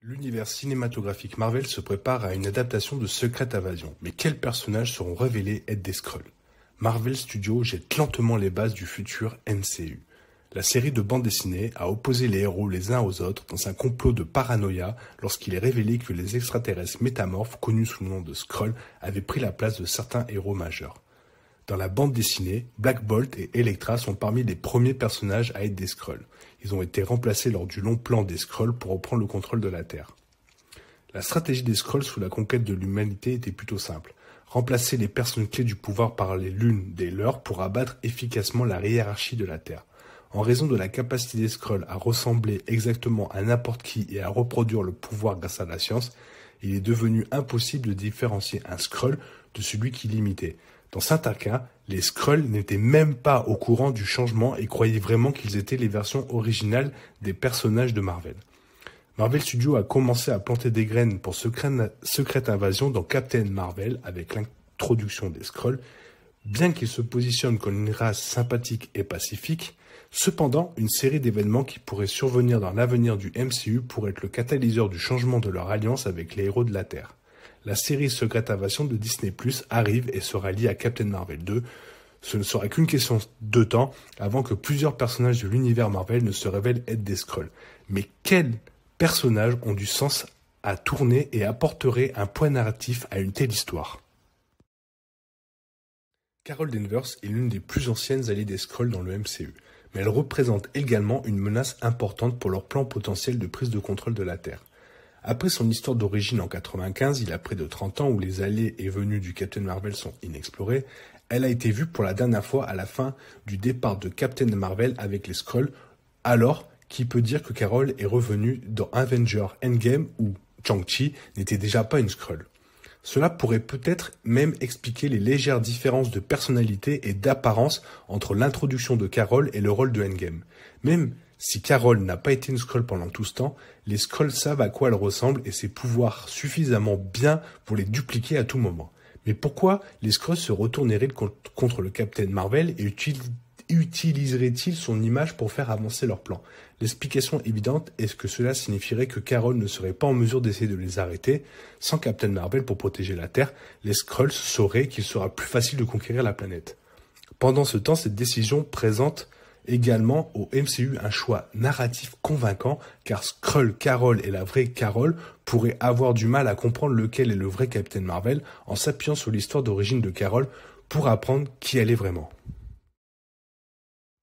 L'univers cinématographique Marvel se prépare à une adaptation de Secret Invasion, mais quels personnages seront révélés être des Skrulls? Marvel Studios jette lentement les bases du futur MCU. La série de bande dessinée a opposé les héros les uns aux autres dans un complot de paranoïa lorsqu'il est révélé que les extraterrestres métamorphes connus sous le nom de Skrulls avaient pris la place de certains héros majeurs. Dans la bande dessinée, Black Bolt et Elektra sont parmi les premiers personnages à être des Skrulls. Ils ont été remplacés lors du long plan des Skrulls pour reprendre le contrôle de la Terre. La stratégie des Skrulls sous la conquête de l'humanité était plutôt simple. Remplacer les personnes clés du pouvoir par l'une des leurs pour abattre efficacement la hiérarchie de la Terre. En raison de la capacité des Skrulls à ressembler exactement à n'importe qui et à reproduire le pouvoir grâce à la science, il est devenu impossible de différencier un Skrull de celui qui l'imitait. Dans certains cas, les Skrulls n'étaient même pas au courant du changement et croyaient vraiment qu'ils étaient les versions originales des personnages de Marvel. Marvel Studios a commencé à planter des graines pour Secret Invasion dans Captain Marvel avec l'introduction des Skrulls. Bien qu'ils se positionnent comme une race sympathique et pacifique, cependant, une série d'événements qui pourraient survenir dans l'avenir du MCU pourrait être le catalyseur du changement de leur alliance avec les héros de la Terre. La série Secret Invasion de Disney+ arrive et sera liée à Captain Marvel 2. Ce ne sera qu'une question de temps avant que plusieurs personnages de l'univers Marvel ne se révèlent être des Skrulls. Mais quels personnages ont du sens à tourner et apporteraient un point narratif à une telle histoire? Carol Danvers est l'une des plus anciennes alliées des Skrulls dans le MCU, mais elle représente également une menace importante pour leur plan potentiel de prise de contrôle de la Terre. Après son histoire d'origine en 95, il y a près de 30 ans où les allées et venues du Captain Marvel sont inexplorées, elle a été vue pour la dernière fois à la fin du départ de Captain Marvel avec les Skrulls. Alors, qui peut dire que Carol est revenue dans Avengers Endgame où Shang-Chi n'était déjà pas une Skrull? Cela pourrait peut-être même expliquer les légères différences de personnalité et d'apparence entre l'introduction de Carol et le rôle de Endgame. Même si Carol n'a pas été une Skrull pendant tout ce temps, les Skrulls savent à quoi elle ressemble et ses pouvoirs suffisamment bien pour les dupliquer à tout moment. Mais pourquoi les Skrulls se retourneraient contre le Captain Marvel et utiliseraient-ils son image pour faire avancer leur plan? L'explication évidente est que cela signifierait que Carol ne serait pas en mesure d'essayer de les arrêter. Sans Captain Marvel pour protéger la Terre, les Skrulls sauraient qu'il sera plus facile de conquérir la planète. Pendant ce temps, cette décision présente également au MCU un choix narratif convaincant, car Skrull Carol et la vraie Carol pourraient avoir du mal à comprendre lequel est le vrai Captain Marvel en s'appuyant sur l'histoire d'origine de Carol pour apprendre qui elle est vraiment.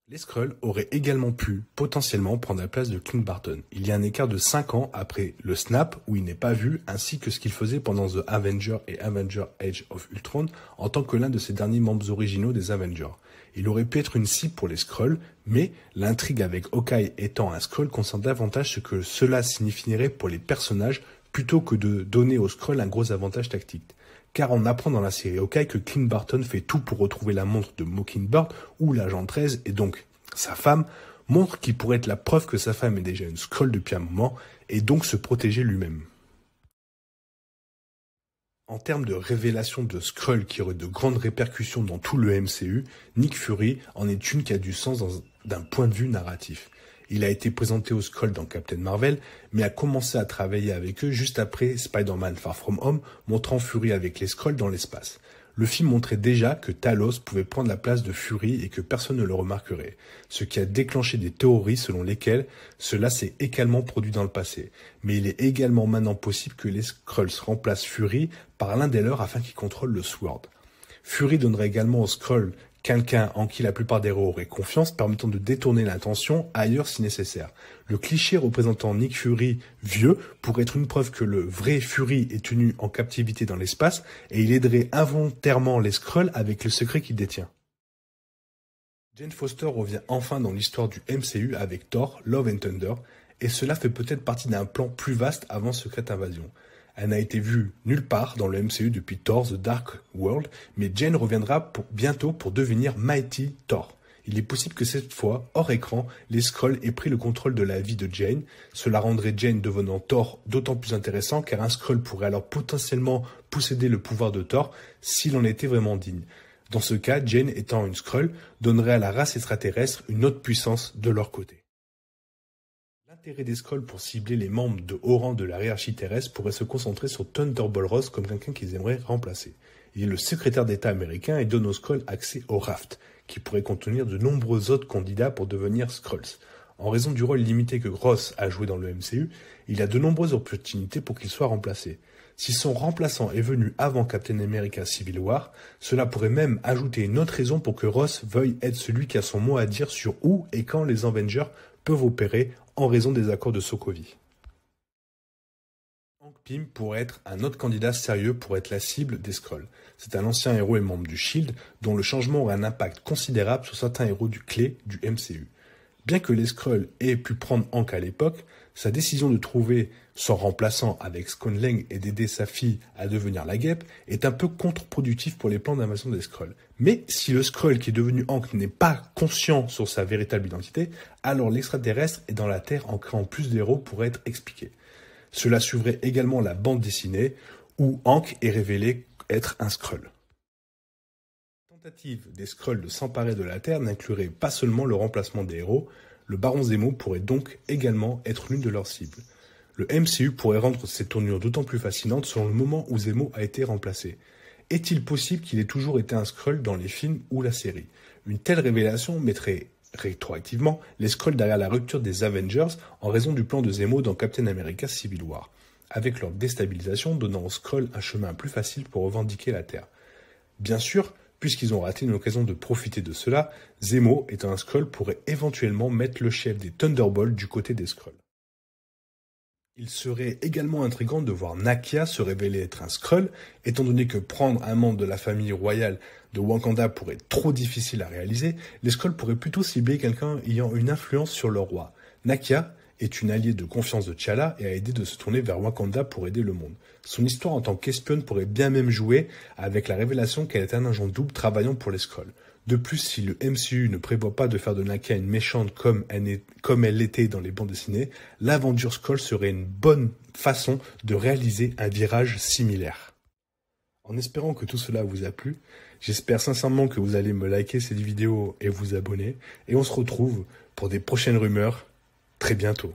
Les Skrulls auraient également pu, potentiellement, prendre la place de Clint Barton. Il y a un écart de 5 ans après le Snap, où il n'est pas vu, ainsi que ce qu'il faisait pendant The Avengers et Avengers Age of Ultron, en tant que l'un de ses derniers membres originaux des Avengers. Il aurait pu être une cible pour les Skrulls, mais l'intrigue avec Hawkeye étant un Skrull concerne davantage ce que cela signifierait pour les personnages, plutôt que de donner aux Skrulls un gros avantage tactique. Car on apprend dans la série Hawkeye que Clint Barton fait tout pour retrouver la montre de Mockingbird, où l'agent 13, et donc sa femme, montre qu'il pourrait être la preuve que sa femme est déjà une Skrull depuis un moment, et donc se protéger lui-même. En termes de révélation de Skrull qui aurait de grandes répercussions dans tout le MCU, Nick Fury en est une qui a du sens d'un point de vue narratif. Il a été présenté aux Skrulls dans Captain Marvel, mais a commencé à travailler avec eux juste après Spider-Man Far From Home, montrant Fury avec les Skrulls dans l'espace. Le film montrait déjà que Talos pouvait prendre la place de Fury et que personne ne le remarquerait, ce qui a déclenché des théories selon lesquelles cela s'est également produit dans le passé. Mais il est également maintenant possible que les Skrulls remplacent Fury par l'un des leurs afin qu'il contrôle le Sword. Fury donnerait également aux Skrulls quelqu'un en qui la plupart des héros auraient confiance, permettant de détourner l'attention ailleurs si nécessaire. Le cliché représentant Nick Fury vieux pourrait être une preuve que le vrai Fury est tenu en captivité dans l'espace et il aiderait involontairement les Skrulls avec le secret qu'il détient. Jane Foster revient enfin dans l'histoire du MCU avec Thor, Love and Thunder, et cela fait peut-être partie d'un plan plus vaste avant Secret Invasion. Elle n'a été vue nulle part dans le MCU depuis Thor The Dark World, mais Jane reviendra bientôt pour devenir Mighty Thor. Il est possible que cette fois, hors écran, les Skrulls aient pris le contrôle de la vie de Jane. Cela rendrait Jane devenant Thor d'autant plus intéressant car un Skrull pourrait alors potentiellement posséder le pouvoir de Thor s'il en était vraiment digne. Dans ce cas, Jane étant une Skrull donnerait à la race extraterrestre une autre puissance de leur côté. L'intérêt des Skrulls pour cibler les membres de haut rang de la hiérarchie terrestre pourrait se concentrer sur Thunderbolt Ross comme quelqu'un qu'ils aimeraient remplacer. Il est le secrétaire d'État américain et donne aux Skrulls accès au Raft, qui pourrait contenir de nombreux autres candidats pour devenir Skrulls. En raison du rôle limité que Ross a joué dans le MCU, il y a de nombreuses opportunités pour qu'il soit remplacé. Si son remplaçant est venu avant Captain America Civil War, cela pourrait même ajouter une autre raison pour que Ross veuille être celui qui a son mot à dire sur où et quand les Avengers peuvent opérer en raison des accords de Sokovie. Hank Pym pourrait être un autre candidat sérieux pour être la cible des Skrulls. C'est un ancien héros et membre du SHIELD dont le changement aurait un impact considérable sur certains héros clés du MCU. Bien que les Skrulls aient pu prendre Hank à l'époque, sa décision de trouver son remplaçant avec Scott Lang et d'aider sa fille à devenir la Guêpe est un peu contre-productif pour les plans d'invasion des Skrulls. Mais si le Skrull qui est devenu Hank n'est pas conscient sur sa véritable identité, alors l'extraterrestre est dans la Terre en créant plus d'héros pourrait être expliqué. Cela suivrait également la bande dessinée où Hank est révélé être un Skrull. La tentative des Skrulls de s'emparer de la Terre n'inclurait pas seulement le remplacement des héros, le Baron Zemo pourrait donc également être l'une de leurs cibles. Le MCU pourrait rendre cette tournure d'autant plus fascinante selon le moment où Zemo a été remplacé. Est-il possible qu'il ait toujours été un Skrull dans les films ou la série? Une telle révélation mettrait rétroactivement les Skrulls derrière la rupture des Avengers en raison du plan de Zemo dans Captain America Civil War, avec leur déstabilisation donnant aux Skrulls un chemin plus facile pour revendiquer la Terre. Bien sûr, puisqu'ils ont raté une occasion de profiter de cela, Zemo, étant un Skrull, pourrait éventuellement mettre le chef des Thunderbolts du côté des Skrulls. Il serait également intriguant de voir Nakia se révéler être un Skrull, étant donné que prendre un membre de la famille royale de Wakanda pourrait être trop difficile à réaliser, les Skrulls pourraient plutôt cibler quelqu'un ayant une influence sur leur roi. Nakia est une alliée de confiance de T'Challa et a aidé de se tourner vers Wakanda pour aider le monde. Son histoire en tant qu'espionne pourrait bien même jouer avec la révélation qu'elle est un agent double travaillant pour les Skrulls. De plus, si le MCU ne prévoit pas de faire de Nakia une méchante comme elle l'était dans les bandes dessinées, l'aventure Skrull serait une bonne façon de réaliser un virage similaire. En espérant que tout cela vous a plu, j'espère sincèrement que vous allez me liker cette vidéo et vous abonner, et on se retrouve pour des prochaines rumeurs très bientôt.